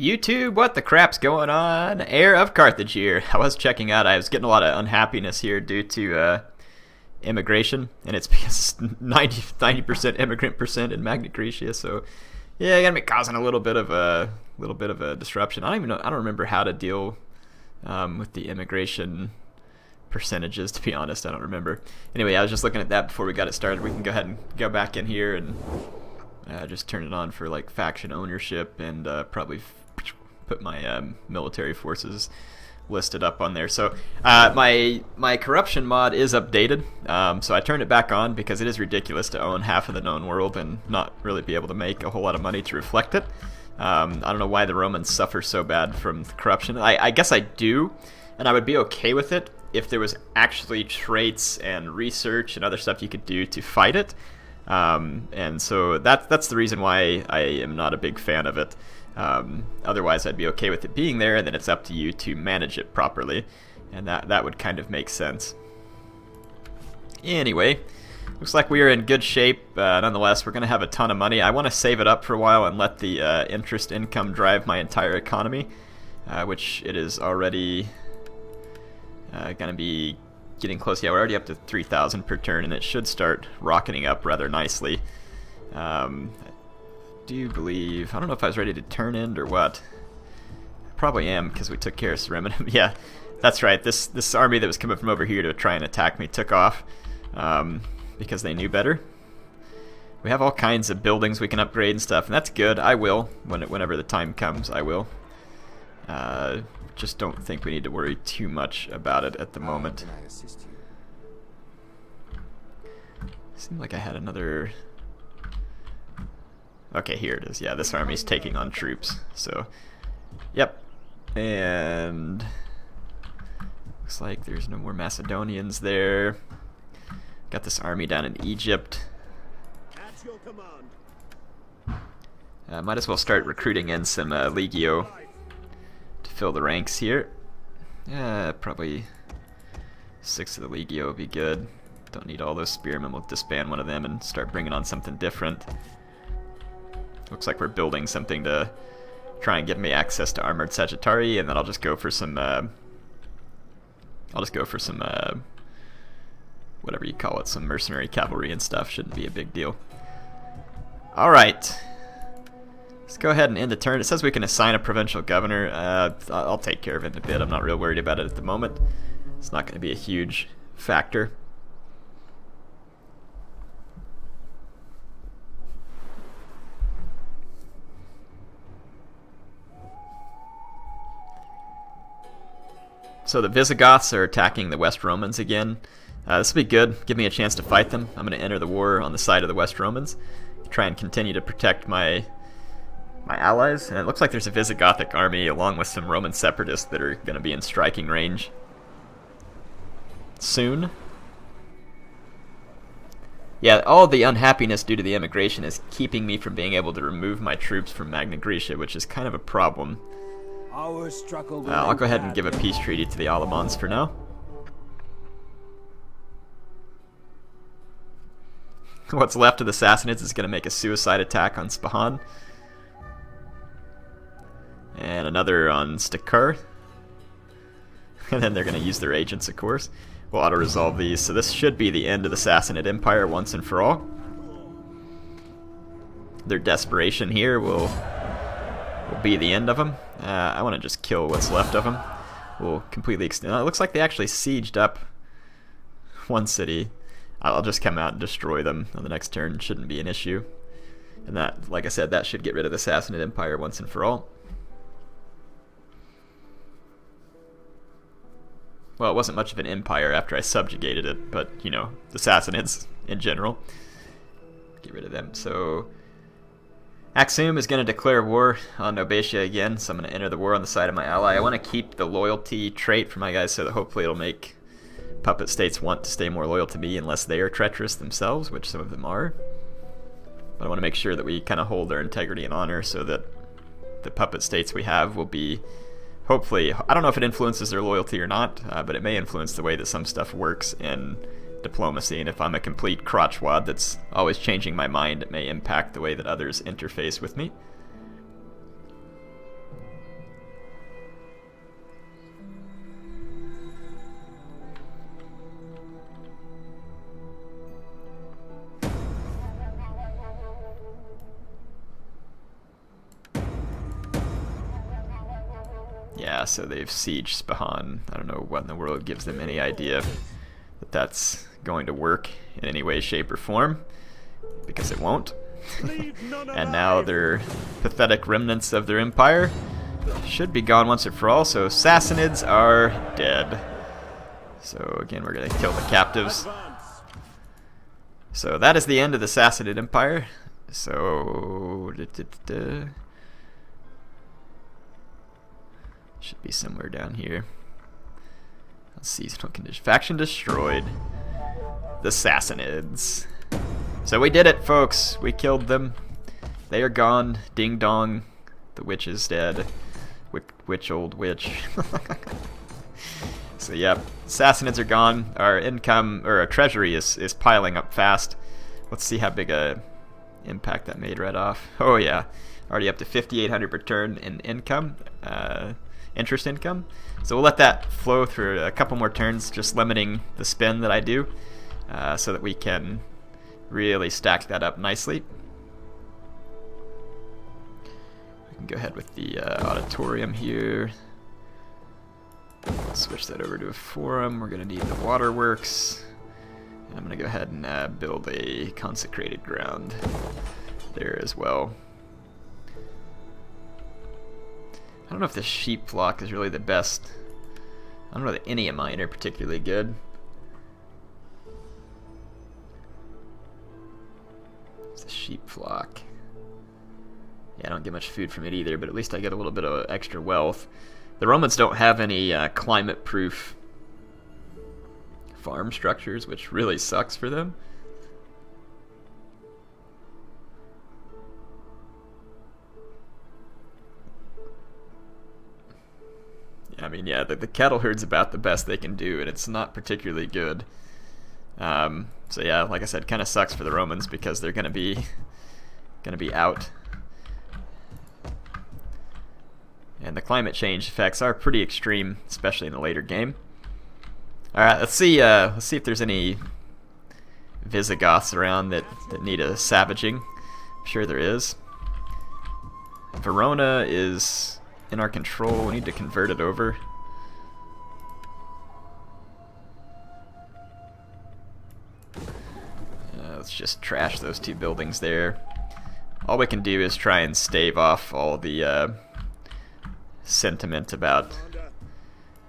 YouTube, what the crap's going on? Heir of Carthage here. I was checking out, I was getting a lot of unhappiness here due to immigration, and it's because 90% immigrant percent in Magna Graecia, so yeah, gonna be causing a little bit of a disruption. I don't even know, I don't remember how to deal with the immigration percentages, to be honest. I don't remember. Anyway, I was just looking at that before we got it started. We can go ahead and go back in here and just turn it on for like faction ownership, and probably put my military forces listed up on there. So my corruption mod is updated, so I turned it back on because it is ridiculous to own half of the known world and not really be able to make a whole lot of money to reflect it. I don't know why the Romans suffer so bad from corruption. I guess I do, and I would be okay with it if there was actually traits and research and other stuff you could do to fight it. And so that's the reason why I am not a big fan of it. Otherwise I'd be okay with it being there, and then it's up to you to manage it properly, and that would kind of make sense. Anyway, looks like we are in good shape. Nonetheless, we're going to have a ton of money. I want to save it up for a while and let the interest income drive my entire economy, which it is already going to be getting close. Yeah, we're already up to 3,000 per turn, and it should start rocketing up rather nicely. I do believe, I don't know if I was ready to turn in or what. I probably am, because we took care of Serenum. Yeah, that's right. This army that was coming from over here to try and attack me took off because they knew better. We have all kinds of buildings we can upgrade and stuff, and that's good. I will, whenever the time comes, I will. Just don't think we need to worry too much about it at the moment. Can I assist you? Seemed like I had another... Okay, here it is. Yeah, this army's taking on troops. So, yep. And looks like there's no more Macedonians there. Got this army down in Egypt. At your command. Might as well start recruiting in some Legio to fill the ranks here. Probably 6 of the Legio would be good. Don't need all those spearmen. We'll disband one of them and start bringing on something different. Looks like we're building something to try and give me access to armored Sagittari, and then I'll just go for some whatever you call it, some mercenary cavalry and stuff. Shouldn't be a big deal. Alright, let's go ahead and end the turn. It says we can assign a provincial governor. I'll take care of it in a bit. I'm not real worried about it at the moment. It's not going to be a huge factor. So the Visigoths are attacking the West Romans again. This will be good. Give me a chance to fight them. I'm going to enter the war on the side of the West Romans. Try and continue to protect my allies. And it looks like there's a Visigothic army along with some Roman separatists that are going to be in striking range soon. Yeah, all the unhappiness due to the immigration is keeping me from being able to remove my troops from Magna Graecia, which is kind of a problem. Our struggle. I'll go ahead and give a peace treaty to the Alamans for now. What's left of the Sassanids is going to make a suicide attack on Spahan. And another on Stakar. And then they're going to use their agents, of course. We'll auto-resolve these. So this should be the end of the Sassanid Empire once and for all. Their desperation here will be the end of them. I want to just kill what's left of them. We'll completely extend. It looks like they actually sieged up one city. I'll just come out and destroy them on the next turn. Shouldn't be an issue. And that, like I said, that should get rid of the Sassanid Empire once and for all. Well, it wasn't much of an empire after I subjugated it, but, you know, the Sassanids in general. Get rid of them. So Axum is going to declare war on Nobatia again, so I'm going to enter the war on the side of my ally. I want to keep the loyalty trait for my guys so that hopefully it'll make puppet states want to stay more loyal to me unless they are treacherous themselves, which some of them are. But I want to make sure that we kind of hold their integrity and honor so that the puppet states we have will be, hopefully, I don't know if it influences their loyalty or not, but it may influence the way that some stuff works in diplomacy, and if I'm a complete crotchwad that's always changing my mind, it may impact the way that others interface with me. Yeah, so they've sieged Spahan. I don't know what in the world gives them any idea that that's going to work in any way, shape, or form, because it won't. And now their pathetic remnants of their empire should be gone once and for all, so Sassanids are dead. So again, we're going to kill the captives. So that is the end of the Sassanid Empire. So should be somewhere down here. Seasonal condition. Faction destroyed. The Sassanids. So we did it, folks. We killed them. They are gone. Ding dong. The witch is dead. Witch, old witch. So yeah, Sassanids are gone. Our income, or our treasury is piling up fast. Let's see how big a impact that made right off. Oh yeah, already up to 5,800 per turn in income, interest income. So we'll let that flow through a couple more turns, just limiting the spend that I do, so that we can really stack that up nicely. We can go ahead with the auditorium here. Switch that over to a forum. We're going to need the waterworks. And I'm going to go ahead and build a consecrated ground there as well. I don't know if the sheep flock is really the best. I don't know that any of mine are particularly good. It's a sheep flock. Yeah, I don't get much food from it either, but at least I get a little bit of extra wealth. The Romans don't have any climate-proof farm structures, which really sucks for them. I mean, yeah, the cattle herd's about the best they can do, and it's not particularly good. So yeah, like I said, kind of sucks for the Romans because they're gonna be out. And the climate change effects are pretty extreme, especially in the later game. All right, let's see if there's any Visigoths around that need a savaging. I'm sure there is. Verona is in our control. We need to convert it over. Let's just trash those two buildings there. All we can do is try and stave off all the sentiment about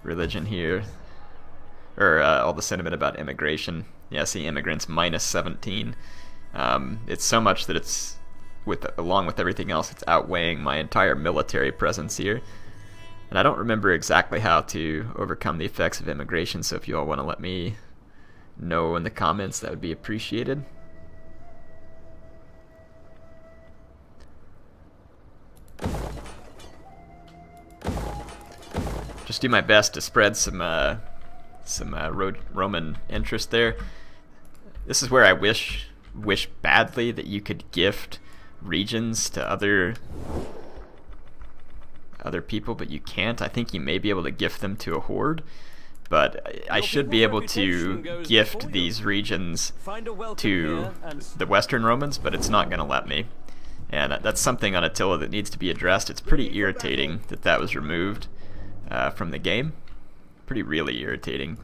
religion here, or all the sentiment about immigration. Yeah, see, immigrants minus 17. It's so much that it's along with everything else, it's outweighing my entire military presence here. And I don't remember exactly how to overcome the effects of immigration, so if you all want to let me know in the comments, that would be appreciated. Just do my best to spread some Roman interest there. This is where I wish badly that you could gift regions to other people, but you can't. I think you may be able to gift them to a horde, but I should be able to gift these regions to the Western Romans, but it's not going to let me. And that's something on Attila that needs to be addressed. It's pretty irritating that was removed from the game. Really irritating.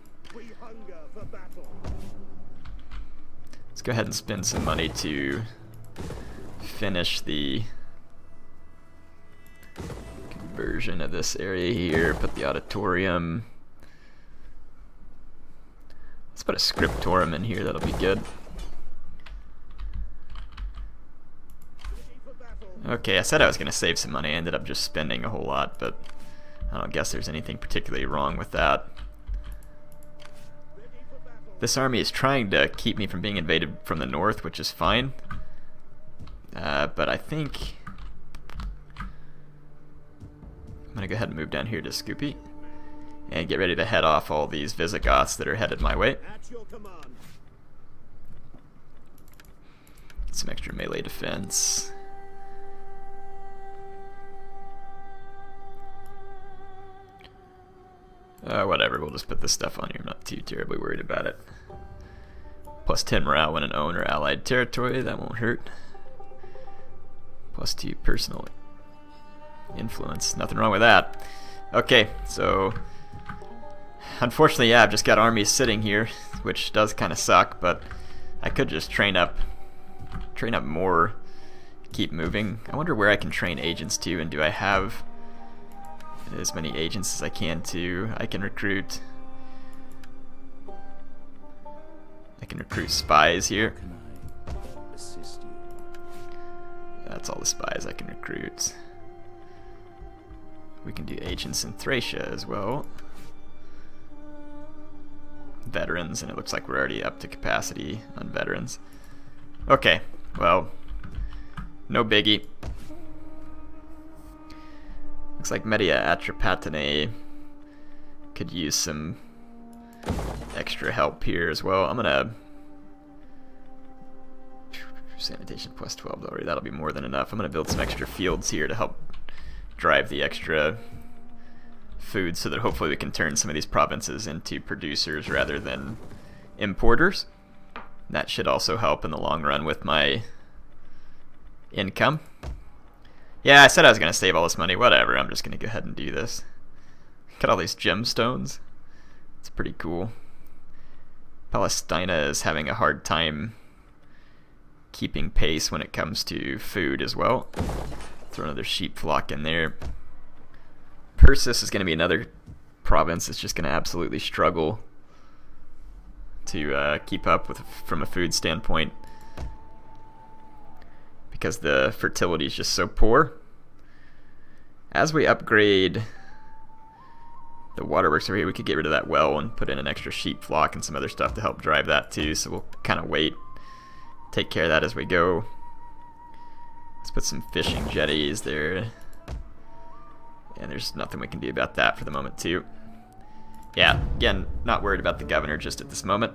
Let's go ahead and spend some money to finish the conversion of this area here. Put the auditorium. Let's put a scriptorium in here. That'll be good. Okay, I said I was going to save some money. I ended up just spending a whole lot, but I don't guess there's anything particularly wrong with that. This army is trying to keep me from being invaded from the north, which is fine. But I think I'm going to go ahead and move down here to Scoopy and get ready to head off all these Visigoths that are headed my way. Get some extra melee defense. Whatever, we'll just put this stuff on here. I'm not too terribly worried about it. Plus 10 morale when an own or allied territory, that won't hurt. Plus 2 personal influence, nothing wrong with that. Okay, so unfortunately, yeah, I've just got armies sitting here, which does kind of suck, but I could just train up more, keep moving. I wonder where I can train agents to, and do I have as many agents as I can to? I can recruit spies here. Can I assist you? That's all the spies I can recruit. We can do agents in Thracia as well. Veterans, and it looks like we're already up to capacity on veterans. Okay, well, no biggie. Looks like Media Atropatene could use some extra help here as well. I'm gonna sanitation plus 12 already. That'll be more than enough. I'm gonna build some extra fields here to help drive the extra food, so that hopefully we can turn some of these provinces into producers rather than importers. That should also help in the long run with my income. Yeah, I said I was going to save all this money. Whatever, I'm just going to go ahead and do this. Got all these gemstones. It's pretty cool. Palestina is having a hard time keeping pace when it comes to food as well. Throw another sheep flock in there. Persis is going to be another province that's just going to absolutely struggle to keep up with from a food standpoint, because the fertility is just so poor. As we upgrade the waterworks over here, we could get rid of that well and put in an extra sheep flock and some other stuff to help drive that too, so we'll kind of wait, take care of that as we go. Let's put some fishing jetties there. And there's nothing we can do about that for the moment too. Yeah, again, not worried about the governor just at this moment.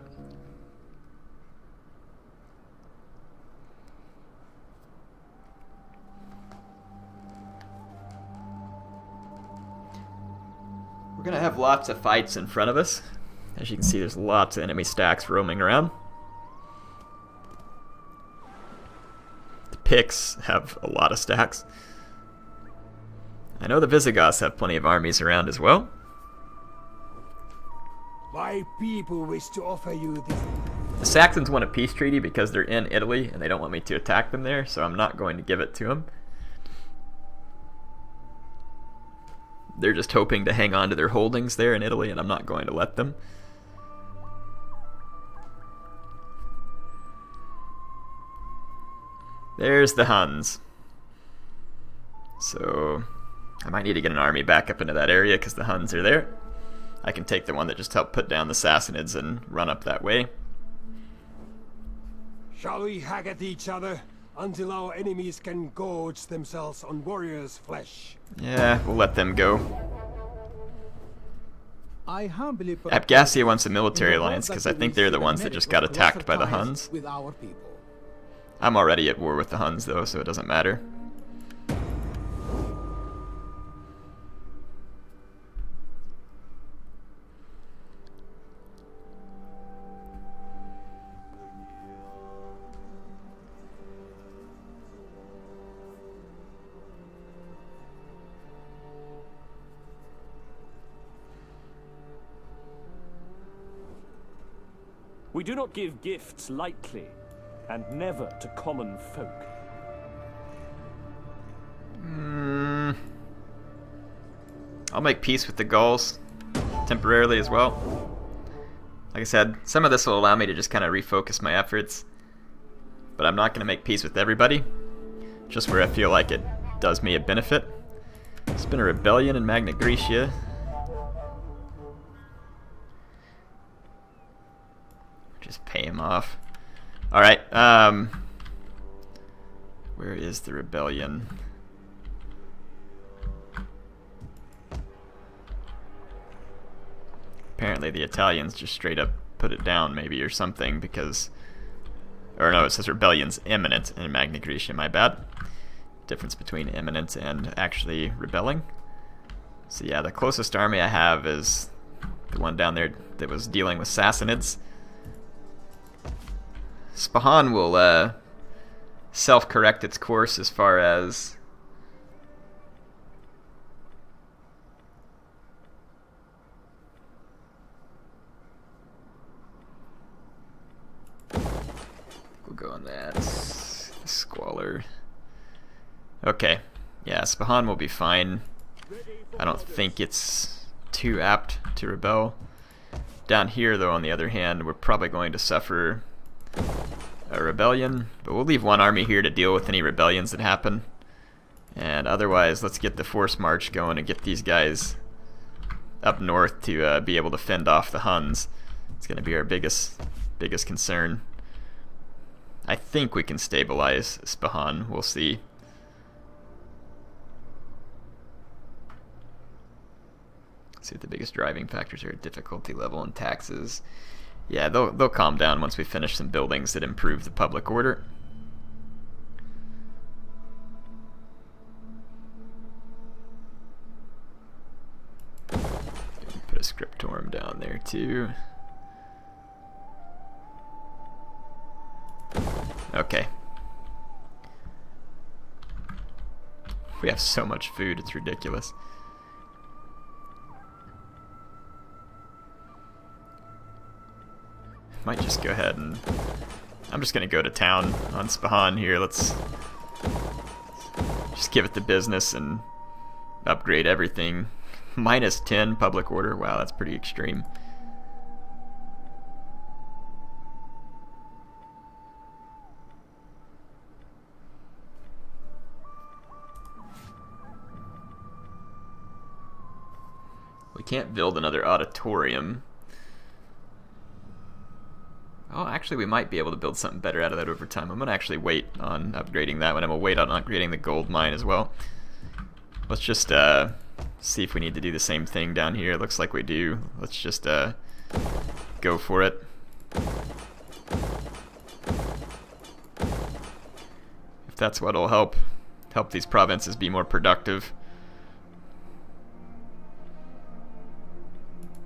We're gonna have lots of fights in front of us. As you can see, there's lots of enemy stacks roaming around. The Picts have a lot of stacks. I know the Visigoths have plenty of armies around as well. My people wish to offer you this. The Saxons want a peace treaty because they're in Italy and they don't want me to attack them there, so I'm not going to give it to them. They're just hoping to hang on to their holdings there in Italy, and I'm not going to let them. There's the Huns. So I might need to get an army back up into that area because the Huns are there. I can take the one that just helped put down the Sassanids and run up that way. Shall we hack at each other until our enemies can gorge themselves on warriors' flesh? Yeah, we'll let them go. I humbly Abkhazia wants a military alliance because I think they're the ones that just got attacked by the Huns. with our people. I'm already at war with the Huns though, so it doesn't matter. We do not give gifts lightly, and never to common folk. I'll make peace with the Gauls temporarily as well. Like I said, some of this will allow me to just kind of refocus my efforts, but I'm not going to make peace with everybody, just where I feel like it does me a benefit. There's been a rebellion in Magna Graecia. Just pay him off. Alright, where is the rebellion? Apparently the Italians just straight up put it down maybe or something because... Or no, it says rebellion's imminent in Magna Graecia, my bad. Difference between imminent and actually rebelling. So yeah, the closest army I have is the one down there that was dealing with Sassanids. Spahan will self-correct its course as far as go on that. Squalor. Okay. Yeah, Spahan will be fine. I don't think it's too apt to rebel. Down here, though, on the other hand, we're probably going to suffer a rebellion. But we'll leave one army here to deal with any rebellions that happen. And otherwise, let's get the force march going and get these guys up north to be able to fend off the Huns. It's going to be our biggest concern. I think we can stabilize Spahan. We'll see. See what the biggest driving factors are: difficulty level and taxes. Yeah, they'll calm down once we finish some buildings that improve the public order. Put a scriptorum down there too. Okay. We have so much food, it's ridiculous. Might just go ahead and... I'm just going to go to town on Spahan here. Let's just give it the business and upgrade everything. Minus 10 public order. Wow, that's pretty extreme. We can't build another auditorium. Oh, actually, we might be able to build something better out of that over time. I'm going to actually wait on upgrading that one. I'm going to wait on upgrading the gold mine as well. Let's just see if we need to do the same thing down here. It looks like we do. Let's just go for it. If that's what'll help these provinces be more productive.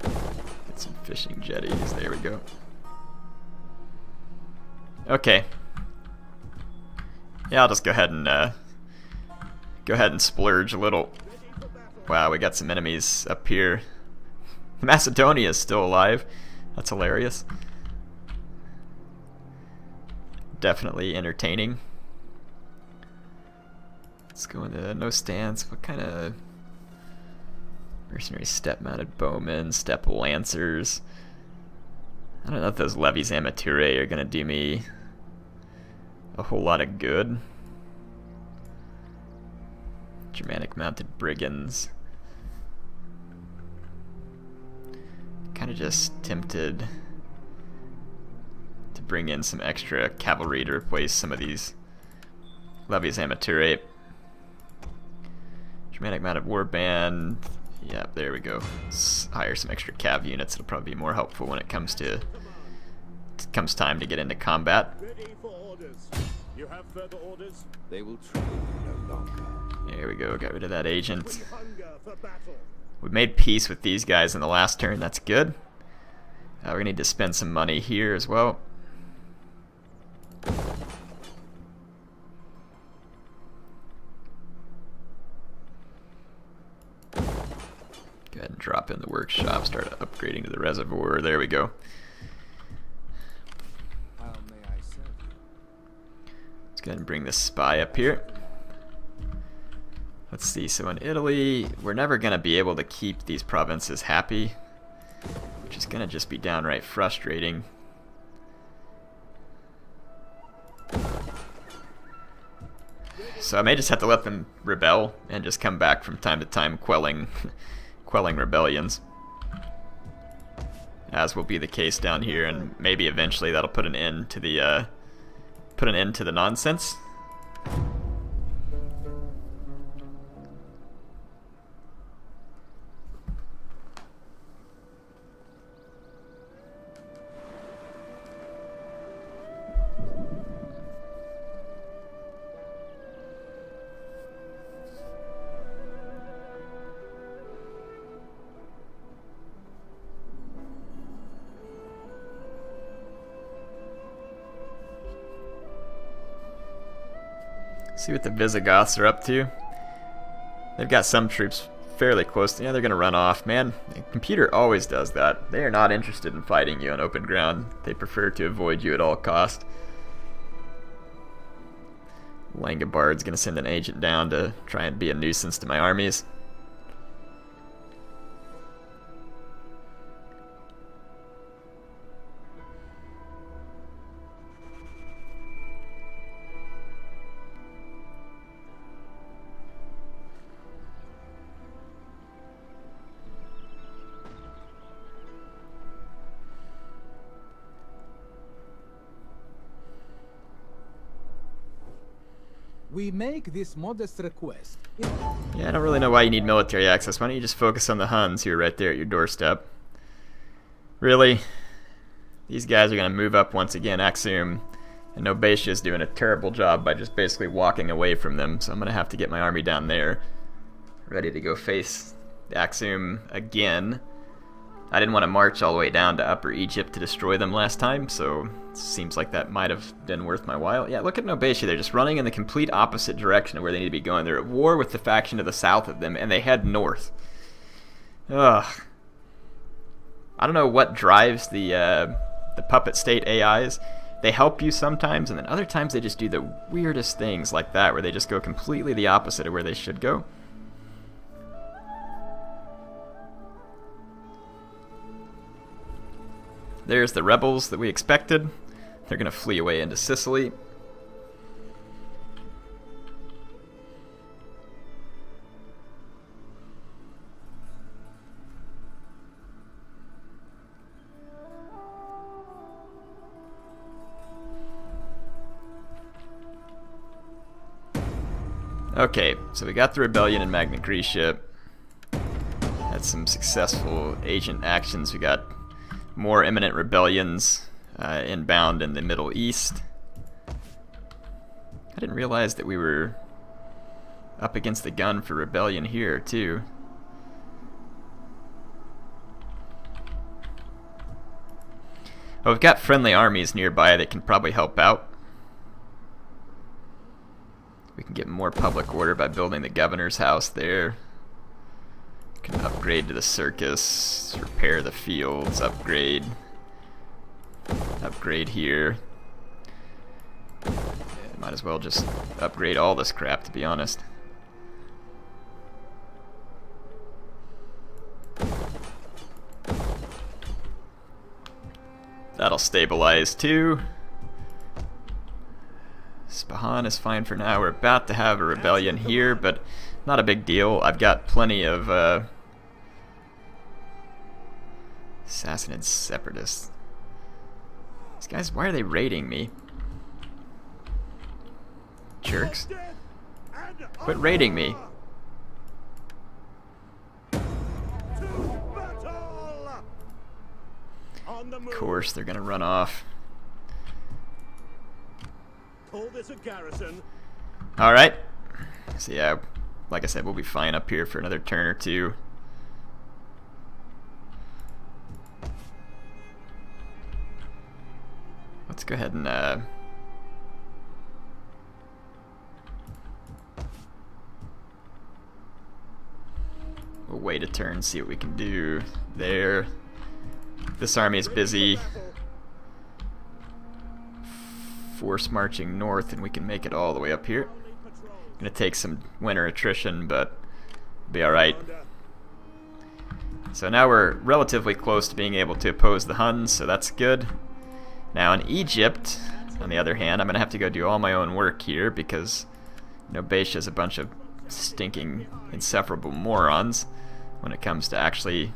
Get some fishing jetties. There we go. Okay. Yeah, I'll just go ahead and splurge a little. Wow, we got some enemies up here. Macedonia is still alive. That's hilarious. Definitely entertaining. Let's go into no stance. What kind of mercenary? Step-mounted bowmen, step lancers. I don't know if those levies amature are gonna do me a whole lot of good. Germanic mounted brigands. Kind of just tempted to bring in some extra cavalry to replace some of these levies amateur. Germanic mounted warband. Yeah, there we go. Let's hire some extra cav units. It'll probably be more helpful when it comes time to get into combat. Ready for orders. You have further orders? They will trouble you no longer. There we go. Got rid of that agent. We hunger for battle. We made peace with these guys in the last turn. That's good. We're gonna need to spend some money here as well. Go ahead and drop in the workshop. Start upgrading to the reservoir. There we go. How may I serve you? Let's go ahead and bring this spy up here. Let's see, so in Italy, we're never going to be able to keep these provinces happy, which is going to just be downright frustrating. So I may just have to let them rebel and just come back from time to time quelling rebellions, as will be the case down here, and maybe eventually that'll put an end to the nonsense. See what the Visigoths are up to. They've got some troops fairly close to, yeah, they're gonna run off. Man, the computer always does that. They are not interested in fighting you on open ground. They prefer to avoid you at all cost. Langobard's gonna send an agent down to try and be a nuisance to my armies. We make this modest request. Yeah, I don't really know why you need military access. Why don't you just focus on the Huns who are right there at your doorstep? Really? These guys are going to move up once again, Axum. And Nobatia is doing a terrible job by just basically walking away from them. So I'm going to have to get my army down there, ready to go face Axum again. I didn't want to march all the way down to Upper Egypt to destroy them last time, so it seems like that might have been worth my while. Yeah, look at Nobatia. They're just running in the complete opposite direction of where they need to be going. They're at war with the faction to the south of them, and they head north. Ugh. I don't know what drives the puppet state AIs. They help you sometimes, and then other times they just do the weirdest things like that, where they just go completely the opposite of where they should go. There's the rebels that we expected. They're going to flee away into Sicily. Okay, so we got the rebellion in Magna Graecia. Had some successful agent actions. We got more imminent rebellions inbound in the Middle East. I didn't realize that we were up against the gun for rebellion here, too. Well, we've got friendly armies nearby that can probably help out. We can get more public order by building the governor's house there. Can upgrade to the circus, repair the fields, upgrade here. Might as well just upgrade all this crap, to be honest. That'll stabilize too. Spahan is fine for now. We're about to have a rebellion here, but not a big deal. I've got plenty of Sassanid separatists. These guys, why are they raiding me? Jerks. Quit raiding me. Of course, they're gonna run off. Alright. So yeah, like I said, we'll be fine up here for another turn or two. Let's go ahead and we'll wait a turn, see what we can do there. This army is busy force marching north, and we can make it all the way up here. Gonna take some winter attrition, but be alright. So now we're relatively close to being able to oppose the Huns, so that's good. Now in Egypt, on the other hand, I'm gonna have to go do all my own work here because Nobatia's a bunch of stinking, insufferable morons when it comes to actually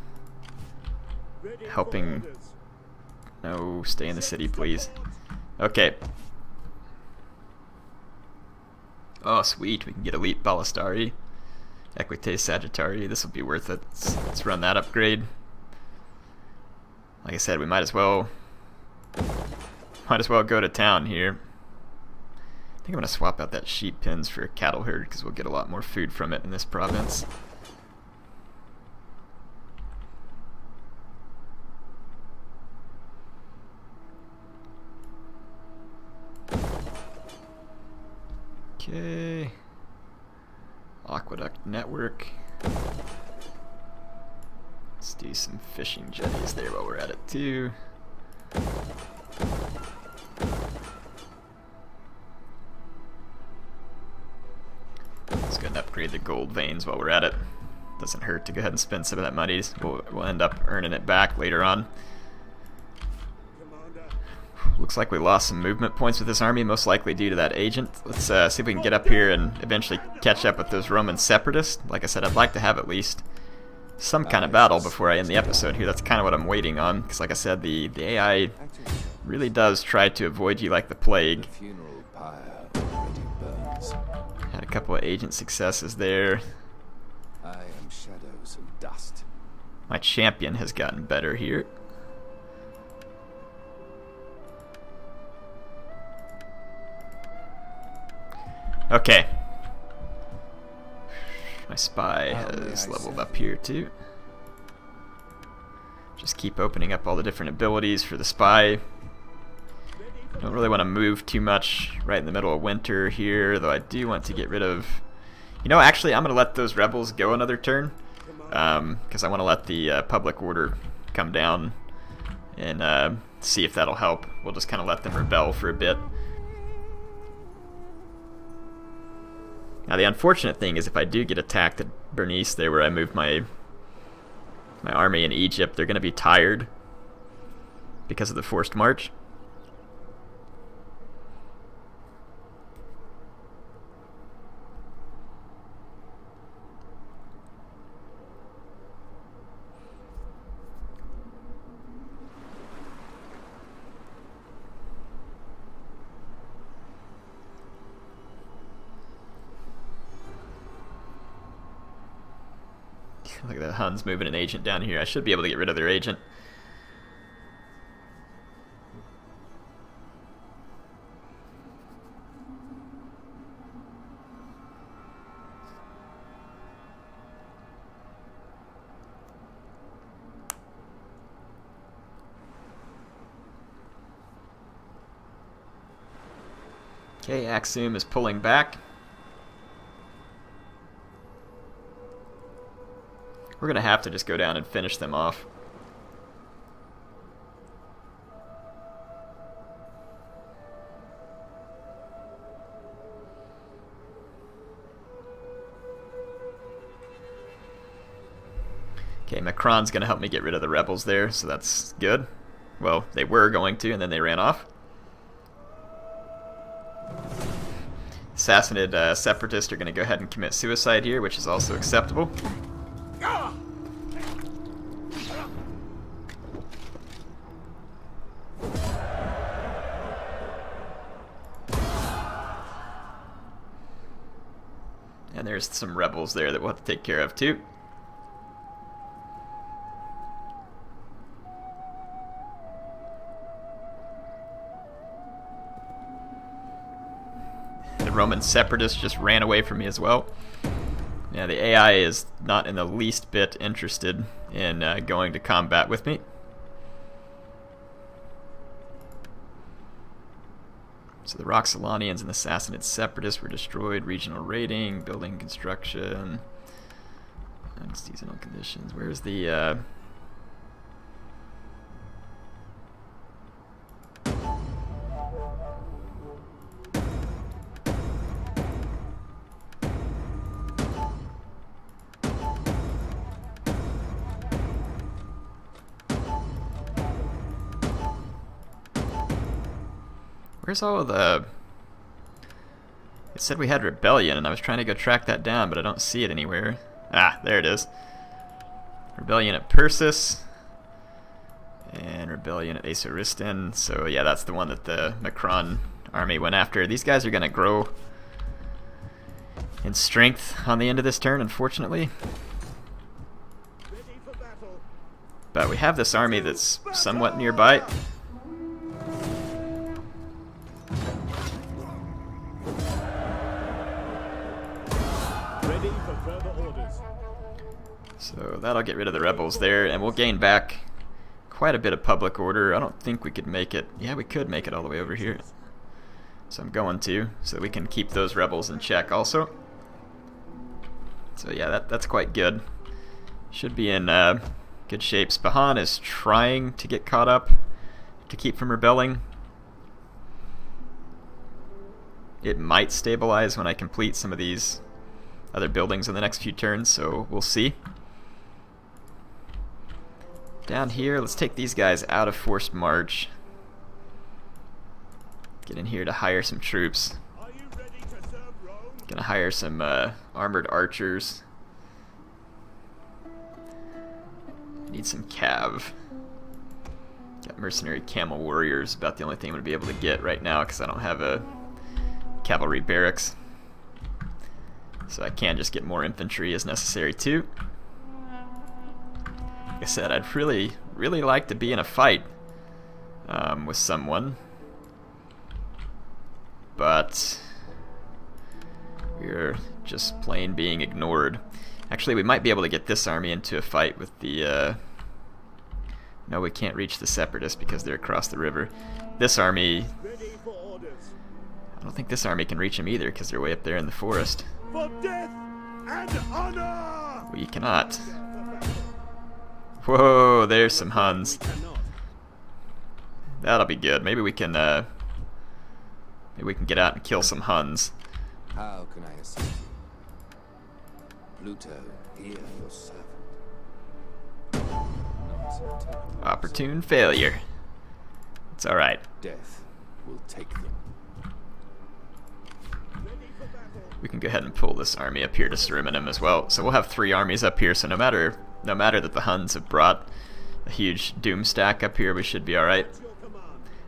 helping. No, stay in the city, please. Okay. Oh, sweet. We can get Elite Ballistari. Equite Sagittari. This will be worth it. Let's run that upgrade. Like I said, we might as well go to town here. I think I'm going to swap out that sheep pens for a cattle herd because we'll get a lot more food from it in this province. Okay. Aqueduct network. Let's do some fishing jetties there while we're at it too. go ahead and upgrade the gold veins while we're at it. Doesn't hurt to go ahead and spend some of that money. We'll end up earning it back later on. Looks like we lost some movement points with this army, most likely due to that agent. Let's see if we can get up here and eventually catch up with those Roman separatists. Like I said, I'd like to have at least some kind of battle before I end the episode here. That's kind of what I'm waiting on, because like I said, the AI really does try to avoid you like the plague. Funeral pyre already burns. Had a couple of agent successes there. I am shadows and dust. My champion has gotten better here. Okay. My spy has leveled up here too. Just keep opening up all the different abilities for the spy. Don't really want to move too much right in the middle of winter here, though I do want to get rid of... You know, actually, I'm going to let those rebels go another turn, because I want to let the public order come down and see if that'll help. We'll just kind of let them rebel for a bit. Now the unfortunate thing is if I do get attacked at Bernice there where I moved my army in Egypt, they're going to be tired because of the forced march. Look at the Huns moving an agent down here. I should be able to get rid of their agent. Okay, Axum is pulling back. We're going to have to just go down and finish them off. Okay, Macron's going to help me get rid of the rebels there, so that's good. Well, they were going to, and then they ran off. Sassanid separatists are going to go ahead and commit suicide here, which is also acceptable. And there's some rebels there that we'll have to take care of too. The Roman separatists just ran away from me as well. Yeah, the AI is not in the least bit interested in going to combat with me. So the Roxolanians and the Sassanid separatists were destroyed. Regional raiding, building construction, and seasonal conditions. Where's the... Where's all of the... It said we had rebellion, and I was trying to go track that down, but I don't see it anywhere. Ah, there it is. Rebellion at Persis. And rebellion at Asoristan. So yeah, that's the one that the Macron army went after. These guys are going to grow in strength on the end of this turn, unfortunately. But we have this army that's somewhat nearby. So that'll get rid of the rebels there, and we'll gain back quite a bit of public order. I don't think we could make it. Yeah, we could make it all the way over here. So I'm going to, so that we can keep those rebels in check also. So yeah, that's quite good. Should be in good shape. Spahan is trying to get caught up to keep from rebelling. It might stabilize when I complete some of these other buildings in the next few turns, so we'll see. Down here, let's take these guys out of forced march. Get in here to hire some troops. Gonna hire some armored archers. Need some cav. Got mercenary camel warriors, about the only thing I'm gonna be able to get right now because I don't have a cavalry barracks. So I can just get more infantry as necessary too. Like I said, I'd really like to be in a fight with someone, but we're just plain being ignored. Actually, we might be able to get this army into a fight with the... No, we can't reach the separatists because they're across the river. This army... I don't think this army can reach them either because they're way up there in the forest. For death and honor! We cannot. Whoa, there's some Huns. That'll be good. Maybe we can get out and kill some Huns. How can I assist you? Pluto, here your servant. Not so terrible. Opportune failure. It's alright. Death will take them. We can go ahead and pull this army up here to Cerimonium as well. So we'll have 3 armies up here, so no matter that the Huns have brought a huge doom stack up here, we should be alright.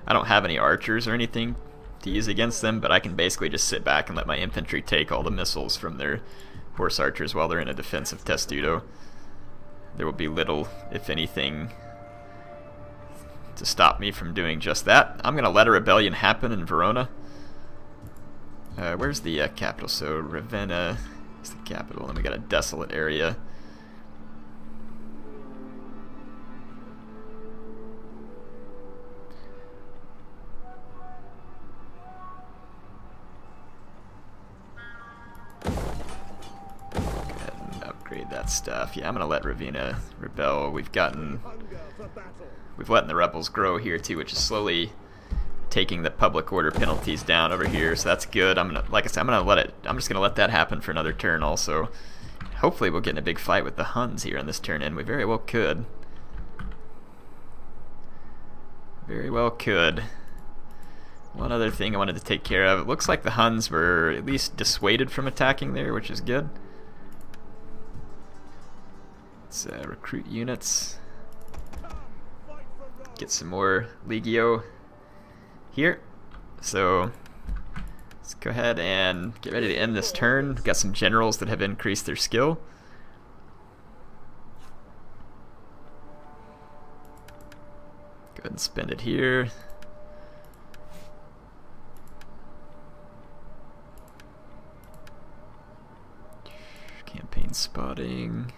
I don't have any archers or anything to use against them, but I can basically just sit back and let my infantry take all the missiles from their horse archers while they're in a defensive testudo. There will be little, if anything, to stop me from doing just that. I'm going to let a rebellion happen in Verona. Where's the capital? So Ravenna is the capital, and we got a desolate area. That stuff. Yeah, I'm gonna let Ravenna rebel. We've let the rebels grow here too, which is slowly taking the public order penalties down over here. So that's good. Like I said, I'm just gonna let that happen for another turn. Also, hopefully we'll get in a big fight with the Huns here on this turn, and we very well could. Very well could. One other thing I wanted to take care of. It looks like the Huns were at least dissuaded from attacking there, which is good. Let's recruit units. Get some more Legio here. So let's go ahead and get ready to end this turn. We've got some generals that have increased their skill. Go ahead and spend it here. Campaign spotting.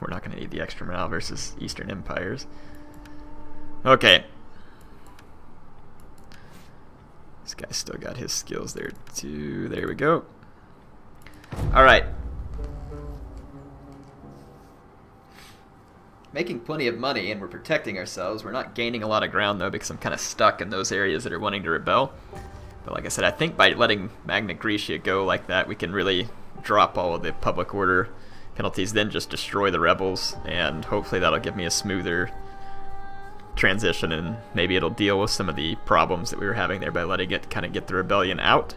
We're not going to need the extra morale versus Eastern Empires. Okay. This guy's still got his skills there too. There we go. Alright. Making plenty of money, and we're protecting ourselves. We're not gaining a lot of ground though, because I'm kind of stuck in those areas that are wanting to rebel. But like I said, I think by letting Magna Graecia go like that, we can really drop all of the public order penalties, then just destroy the rebels, and hopefully that'll give me a smoother transition, and maybe it'll deal with some of the problems that we were having there by letting it kind of get the rebellion out.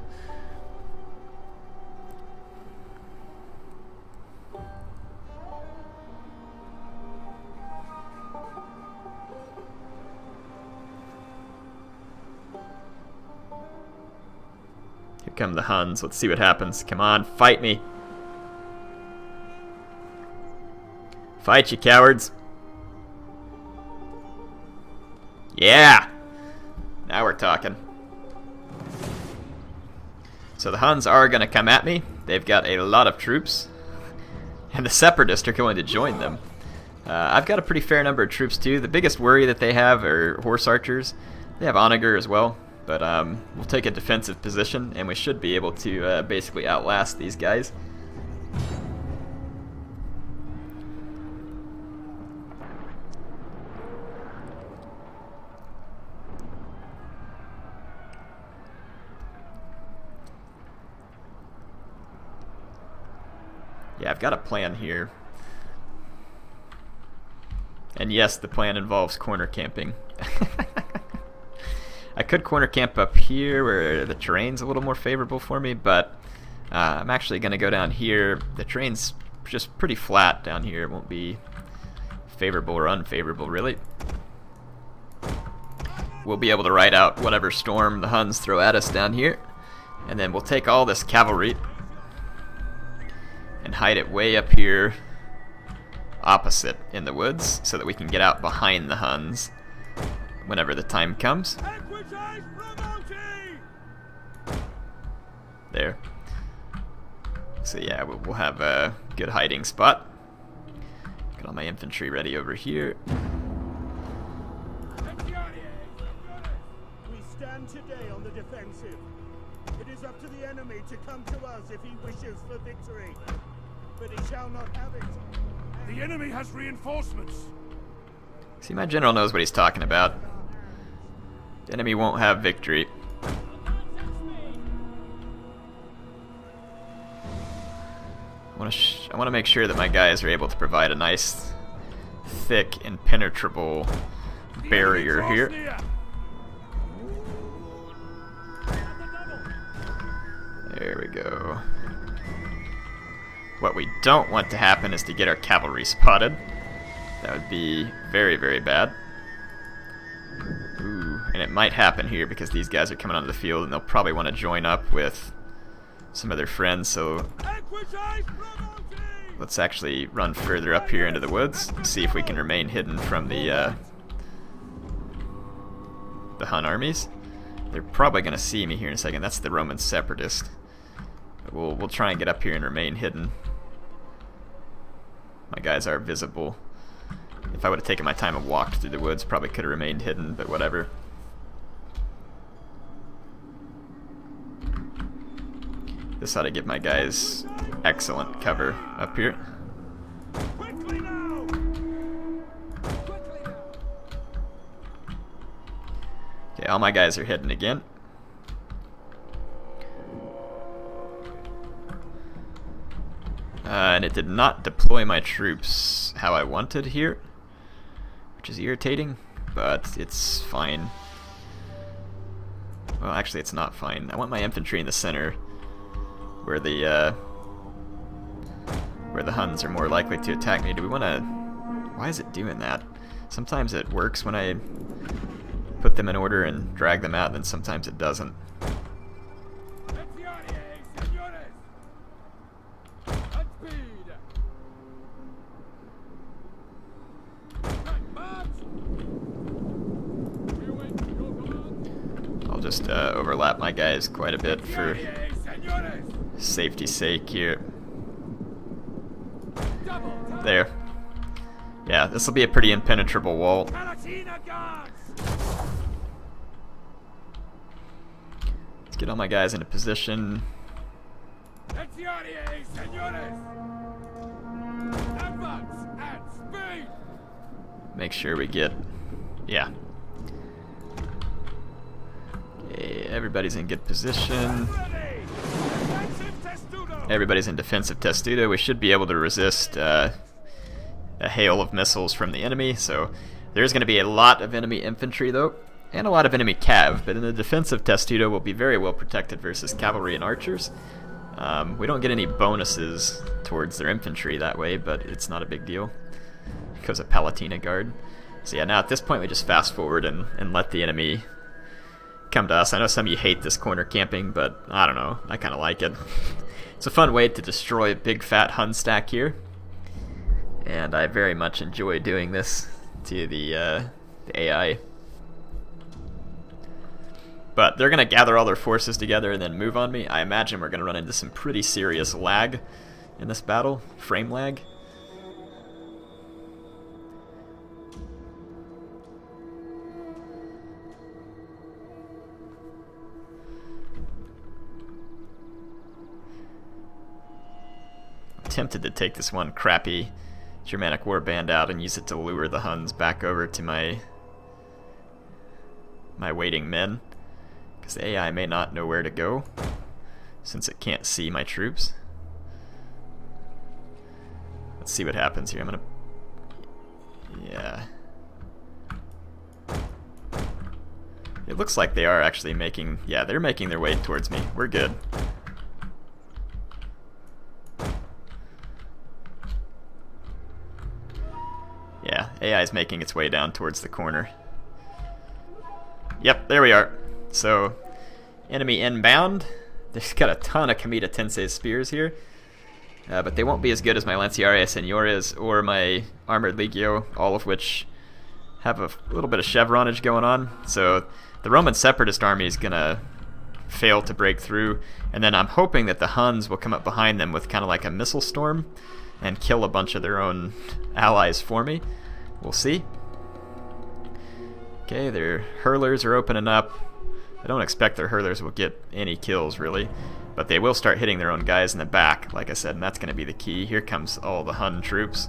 Here come the Huns. Let's see what happens. Come on, fight me. Fight, you cowards. Yeah! Now we're talking. So the Huns are going to come at me. They've got a lot of troops. And the Separatists are going to join them. I've got a pretty fair number of troops too. The biggest worry that they have are horse archers. They have onager as well. But we'll take a defensive position, and we should be able to basically outlast these guys. Yeah, I've got a plan here. And yes, the plan involves corner camping. I could corner camp up here where the terrain's a little more favorable for me, but I'm actually going to go down here. The terrain's just pretty flat down here. It won't be favorable or unfavorable, really. We'll be able to ride out whatever storm the Huns throw at us down here, and then we'll take all this cavalry and hide it way up here opposite in the woods so that we can get out behind the Huns whenever the time comes. There. So yeah, we'll have a good hiding spot. Got all my infantry ready over here. We stand today on the defensive. It is up to the enemy to come to us if he wishes for victory. But he shall not have it. The enemy has reinforcements. See, my general knows what he's talking about. The enemy won't have victory. I want to make sure that my guys are able to provide a nice, thick, impenetrable barrier here. There we go. What we don't want to happen is to get our cavalry spotted. That would be very, very bad. Ooh, and it might happen here because these guys are coming onto the field and they'll probably want to join up with some of their friends, so let's actually run further up here into the woods, see if we can remain hidden from the Hun armies. They're probably going to see me here in a second. That's the Roman separatist. But we'll try and get up here and remain hidden. My guys are visible. If I would have taken my time and walked through the woods, probably could have remained hidden, but whatever. This ought to give my guys excellent cover up here. Okay, all my guys are hidden again. And it did not deploy my troops how I wanted here, which is irritating, but it's fine. Well, actually it's not fine. I want my infantry in the center, where the Huns are more likely to attack me. Do we want to... Why is it doing that? Sometimes it works when I put them in order and drag them out, and then sometimes it doesn't. I'll just overlap my guys quite a bit for safety's sake here. There. Yeah, this will be a pretty impenetrable wall. Let's get all my guys into position. Make sure we get... Yeah. Okay, everybody's in good position. Everybody's in defensive testudo. We should be able to resist a hail of missiles from the enemy. So there's going to be a lot of enemy infantry, though, and a lot of enemy cav. But in the defensive testudo, we'll be very well protected versus cavalry and archers. We don't get any bonuses towards their infantry that way, but it's not a big deal because of Palatina Guard. So yeah, now at this point we just fast forward and let the enemy come to us. I know some of you hate this corner camping, but I don't know. I kind of like it. It's a fun way to destroy a big fat Hun stack here, and I very much enjoy doing this to the AI. But they're going to gather all their forces together and then move on me. I imagine we're going to run into some pretty serious lag in this battle, frame lag. Tempted to take this one crappy Germanic warband out and use it to lure the Huns back over to my waiting men, because the AI may not know where to go since it can't see my troops. Let's see what happens here. I'm gonna... Yeah. It looks like they are actually making... Yeah, they're making their way towards me. We're good. Yeah, AI is making its way down towards the corner. Yep, there we are. So, enemy inbound. There's got a ton of Kamita Tensei spears here. But they won't be as good as my Lanciaria Seniores or my Armored Legio, all of which have a little bit of chevronage going on. So the Roman Separatist army is going to fail to break through, and then I'm hoping that the Huns will come up behind them with kind of like a missile storm and kill a bunch of their own allies for me. We'll see. Okay, their hurlers are opening up. I don't expect their hurlers will get any kills, really, but they will start hitting their own guys in the back, like I said, and that's going to be the key. Here comes all the Hun troops.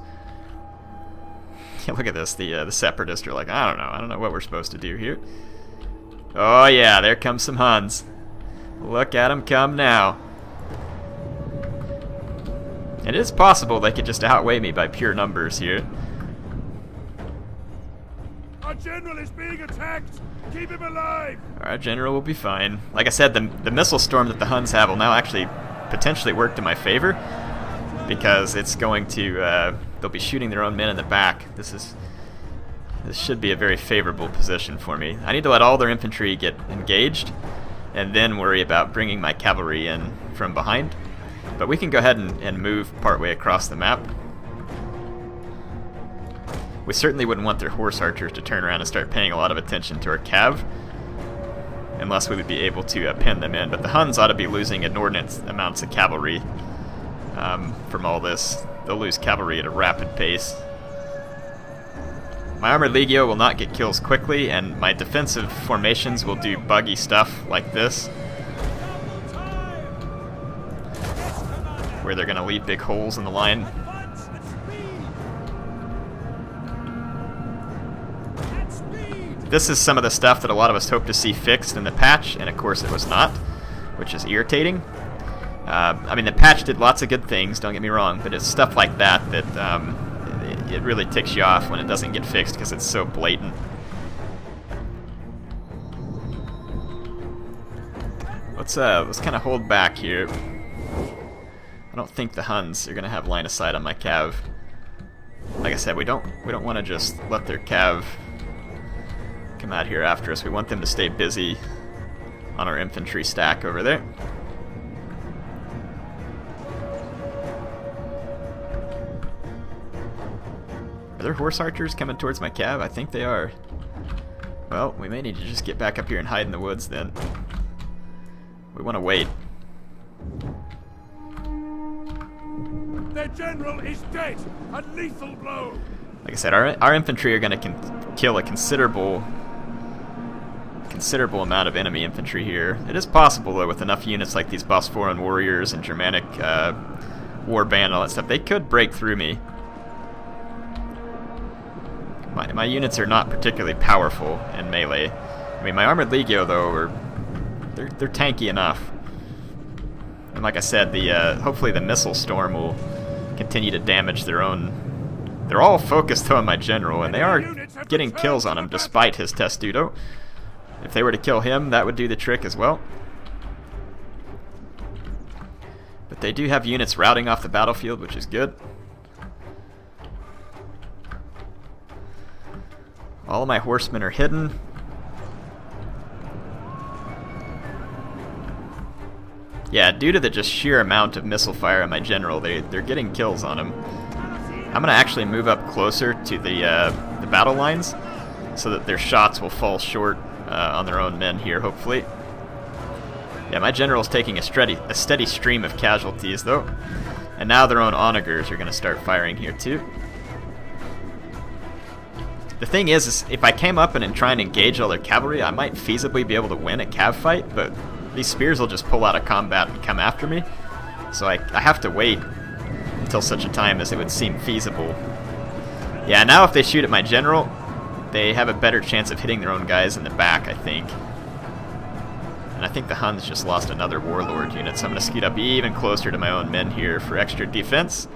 Yeah, look at this. The Separatists are like, I don't know what we're supposed to do here. Oh yeah, there comes some Huns. Look at them come now. It is possible they could just outweigh me by pure numbers here. Our general is being attacked! Keep him alive! Our general will be fine. Like I said, the missile storm that the Huns have will now actually potentially work to my favor, because it's going to, they'll be shooting their own men in the back. This should be a very favorable position for me. I need to let all their infantry get engaged, and then worry about bringing my cavalry in from behind. But we can go ahead and move partway across the map. We certainly wouldn't want their horse archers to turn around and start paying a lot of attention to our cav, unless we would be able to pin them in. But the Huns ought to be losing inordinate amounts of cavalry from all this. They'll lose cavalry at a rapid pace. My Armored Legio will not get kills quickly, and my defensive formations will do buggy stuff like this, where they're going to leave big holes in the line. This is some of the stuff that a lot of us hoped to see fixed in the patch, and of course it was not, which is irritating. I mean, the patch did lots of good things, don't get me wrong, but it's stuff like that it really ticks you off when it doesn't get fixed because it's so blatant. Let's kind of hold back here. I don't think the Huns are going to have line of sight on my cav. Like I said, we don't want to just let their cav come out here after us. We want them to stay busy on our infantry stack over there. Are there horse archers coming towards my cav? I think they are. Well, we may need to just get back up here and hide in the woods then. We want to wait. Their general is dead! A lethal blow! Like I said, our infantry are going to kill a considerable amount of enemy infantry here. It is possible, though, with enough units like these Bosphoran warriors and Germanic war band and all that stuff, they could break through me. My units are not particularly powerful in melee. I mean, my Armored Legio, though, they're tanky enough. And like I said, hopefully the missile storm will continue to damage their own. They're all focused on my general, and they are getting kills on him despite his testudo. If they were to kill him, that would do the trick as well. But they do have units routing off the battlefield, which is good. All of my horsemen are hidden. Yeah, due to the just sheer amount of missile fire on my general, they're getting kills on him. I'm going to actually move up closer to the battle lines so that their shots will fall short on their own men here, hopefully. Yeah, my general's taking a steady stream of casualties, though. And now their own onagers are going to start firing here, too. The thing is if I came up and try and engage all their cavalry, I might feasibly be able to win a cav fight, but these spears will just pull out of combat and come after me. So I have to wait until such a time as it would seem feasible. Yeah, now if they shoot at my general, they have a better chance of hitting their own guys in the back, I think. And I think the Huns just lost another warlord unit, so I'm going to scoot up even closer to my own men here for extra defense.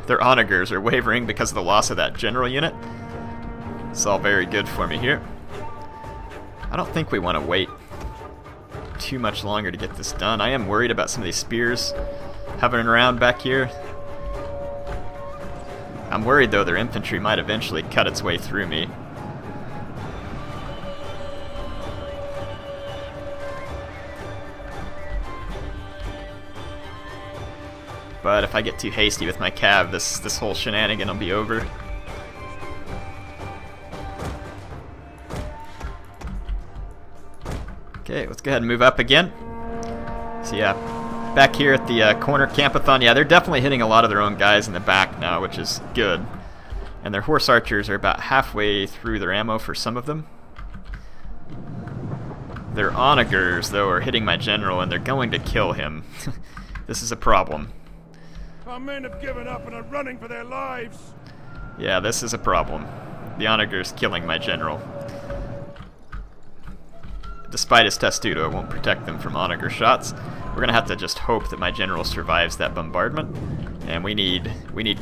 their onagers are wavering because of the loss of that general unit. It's all very good for me here. I don't think we want to wait too much longer to get this done. I am worried about some of these spears hovering around back here. I'm worried though their infantry might eventually cut its way through me. But if I get too hasty with my cav, this whole shenanigan will be over. Okay, let's go ahead and move up again. So yeah, back here at the corner campathon, yeah, they're definitely hitting a lot of their own guys in the back now, which is good. And their horse archers are about halfway through their ammo for some of them. Their onagers, though, are hitting my general, and they're going to kill him. This is a problem. Our men have given up and are running for their lives. Yeah, this is a problem. The onager's killing my general. Despite his testudo, it won't protect them from onager shots. We're gonna have to just hope that my general survives that bombardment. And we need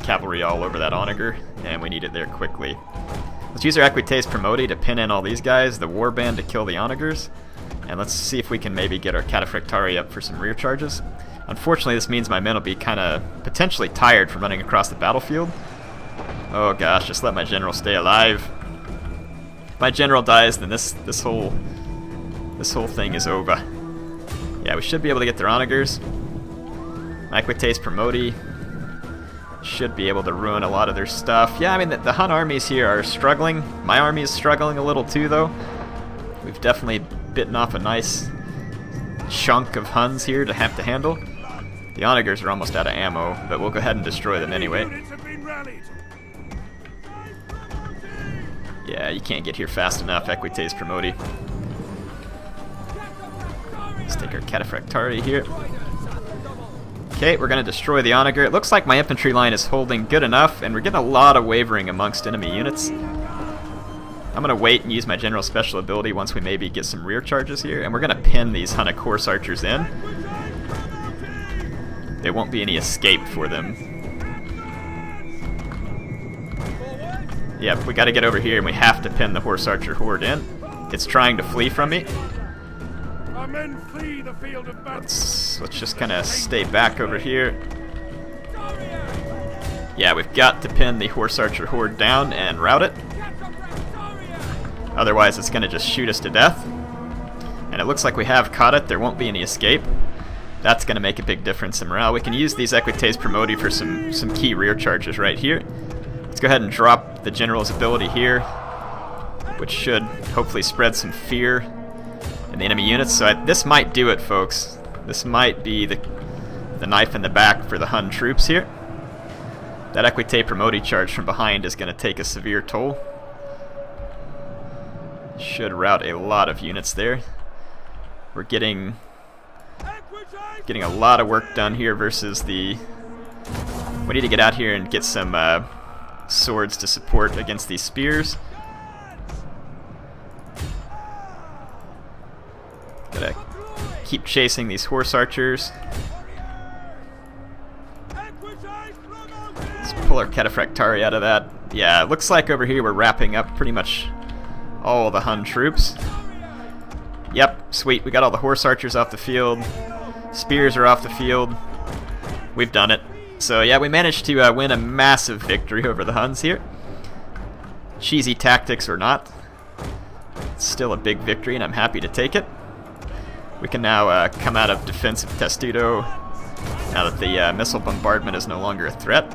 cavalry all over that onager, and we need it there quickly. Let's use our Equites Promoti to pin in all these guys, the warband to kill the onagers, and let's see if we can maybe get our Cataphractari up for some rear charges. Unfortunately, this means my men will be kind of potentially tired from running across the battlefield. Oh gosh, just let my general stay alive. If my general dies, then this whole thing is over. Yeah, we should be able to get their onagers. My Equites Promoti should be able to ruin a lot of their stuff. Yeah, I mean, the Hun armies here are struggling. My army is struggling a little too, though. We've definitely bitten off a nice chunk of Huns here to have to handle. The onagers are almost out of ammo, but we'll go ahead and destroy them anyway. Yeah, you can't get here fast enough, Equites Promoti. Let's take our Cataphractari here. Okay, we're going to destroy the onager. It looks like my infantry line is holding good enough, and we're getting a lot of wavering amongst enemy units. I'm going to wait and use my general special ability once we maybe get some rear charges here, and we're going to pin these Hunnic horse archers in. There won't be any escape for them. Yep, we got to get over here, and we have to pin the horse archer horde in. It's trying to flee from me. Our men flee the field of battle. Let's just kind of stay back over here. Yeah, we've got to pin the horse archer horde down and rout it. Otherwise, it's going to just shoot us to death. And it looks like we have caught it. There won't be any escape. That's going to make a big difference in morale. We can use these Equites Promoti for some key rear charges right here. Let's go ahead and drop the general's ability here, which should hopefully spread some fear in the enemy units. So this might do it, folks. This might be the knife in the back for the Hun troops here. That Equite Promoti charge from behind is going to take a severe toll. Should rout a lot of units there. We're getting a lot of work done here versus the... We need to get out here and get some swords to support against these spears. Gotta keep chasing these horse archers. Let's pull our Cataphractari out of that. Yeah, it looks like over here we're wrapping up pretty much all the Hun troops. Yep, sweet. We got all the horse archers off the field. Spears are off the field. We've done it. So yeah, we managed to win a massive victory over the Huns here. Cheesy tactics or not, it's still a big victory, and I'm happy to take it. We can now come out of defensive testudo now that the missile bombardment is no longer a threat.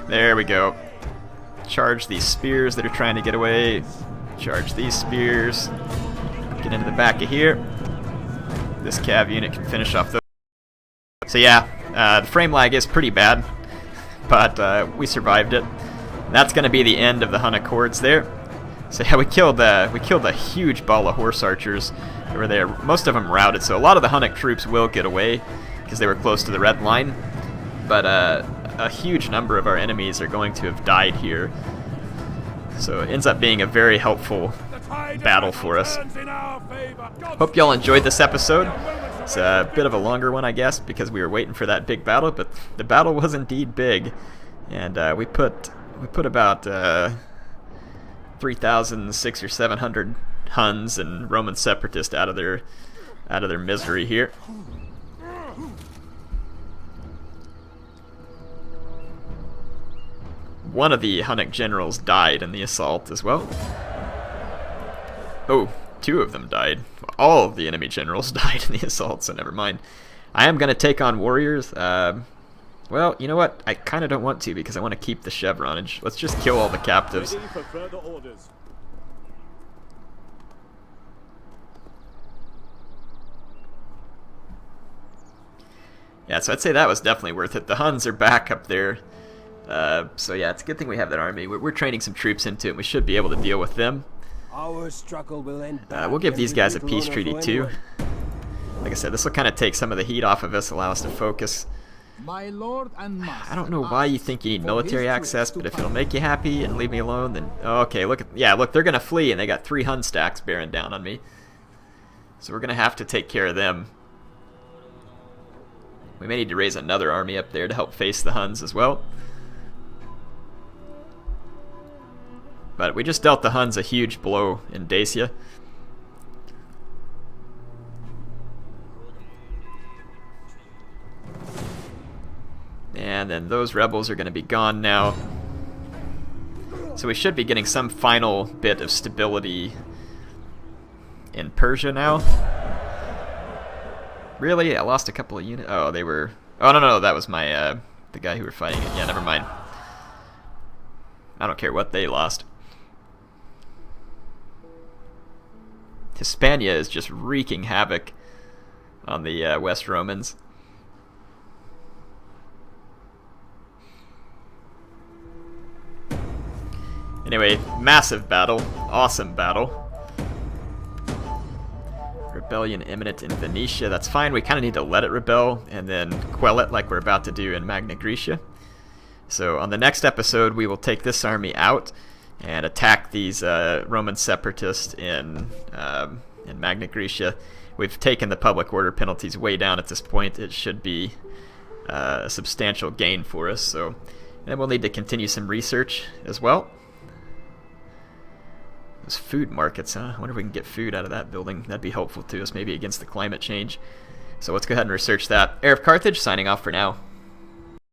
There we go. Charge these spears that are trying to get away. Charge these spears. Get into the back of here. This cav unit can finish off those. So yeah, the frame lag is pretty bad, but we survived it. And that's going to be the end of the Hunnic hordes there. So yeah, we killed a huge ball of horse archers over there. Most of them routed, so a lot of the Hunnic troops will get away because they were close to the red line. But a huge number of our enemies are going to have died here. So it ends up being a very helpful battle for us. Hope y'all enjoyed this episode. It's a bit of a longer one, I guess, because we were waiting for that big battle, but the battle was indeed big, and we put about 3,600 or 700 Huns and Roman separatists out of their misery here. One of the Hunnic generals died in the assault as well. Oh, 2 of them died. All of the enemy generals died in the assault, so never mind. I am going to take on warriors. Well, you know what? I kind of don't want to because I want to keep the chevronage. Let's just kill all the captives. Ready for further orders. Yeah, so I'd say that was definitely worth it. The Huns are back up there. So yeah, it's a good thing we have that army. We're training some troops into it. We should be able to deal with them. Our struggle will end. We'll give these guys a peace treaty too. Like I said, this will kind of take some of the heat off of us, allow us to focus. My lord and master, I don't know why you think you need military access, but if it'll make you happy and leave me alone, then okay. Look, look, they're gonna flee, and they got 3 Hun stacks bearing down on me. So we're gonna have to take care of them. We may need to raise another army up there to help face the Huns as well. But we just dealt the Huns a huge blow in Dacia. And then those rebels are going to be gone now. So we should be getting some final bit of stability in Persia now. Really? I lost a couple of units. Oh, they were... Oh, no, that was my... the guy who were fighting it. Yeah, never mind. I don't care what they lost. Hispania is just wreaking havoc on the West Romans. Anyway, massive battle. Awesome battle. Rebellion imminent in Venetia. That's fine. We kind of need to let it rebel and then quell it like we're about to do in Magna Graecia. So on the next episode, we will take this army out and attack these Roman separatists in Magna Graecia. We've taken the public order penalties way down at this point. It should be a substantial gain for us. So, and then we'll need to continue some research as well. Those food markets, huh? I wonder if we can get food out of that building. That'd be helpful to us, maybe against the climate change. So let's go ahead and research that. HeirofCarthage signing off for now.